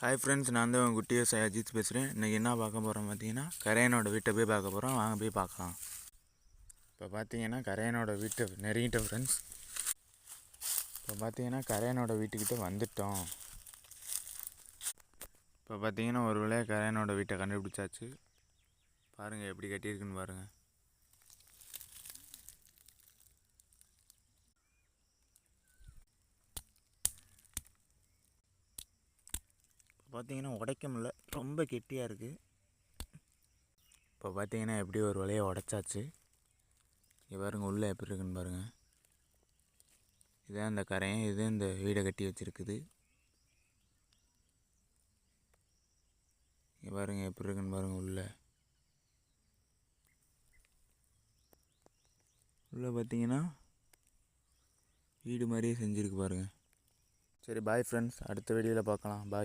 Hi friends, நான் தான் உங்கள் குட்டி விவசாயி அஜித் பேசுகிறேன். இன்றைக்கி என்ன பார்க்க போகிறோம் பார்த்தீங்கன்னா, கரையனோட வீட்டை போய் பார்க்க போகிறோம். வாங்க போய் பார்க்கலாம். இப்போ பார்த்தீங்கன்னா கரையனோட வீட்டை நெருங்கிட்டோம் ஃப்ரெண்ட்ஸ். இப்போ பார்த்தீங்கன்னா கரையனோட வீட்டுக்கிட்ட வந்துட்டோம். இப்போ பார்த்தீங்கன்னா ஒரு வழியாக கரையனோட வீட்டை கண்டுபிடிச்சாச்சு. பாருங்கள் எப்படி கட்டியிருக்குன்னு பாருங்கள். பார்த்தீங்கன்னா உடைக்க முடியல, ரொம்ப கெட்டியாக இருக்குது. இப்போ பார்த்தீங்கன்னா எப்படி ஒரு வழியாக உடைச்சாச்சு. இங்கே பாருங்கள் உள்ளே எப்படி இருக்குன்னு பாருங்கள். இதான் இந்த கரையன், இது இந்த வீடை கட்டி வச்சுருக்குது. இங்கே பாருங்கள் எப்படி இருக்குன்னு பாருங்கள். உள்ளே பார்த்தீங்கன்னா வீடு மாதிரியே செஞ்சுருக்கு பாருங்கள். சரி பாய் ஃப்ரெண்ட்ஸ், அடுத்த வீடியோவில் பார்க்கலாம். பாய்.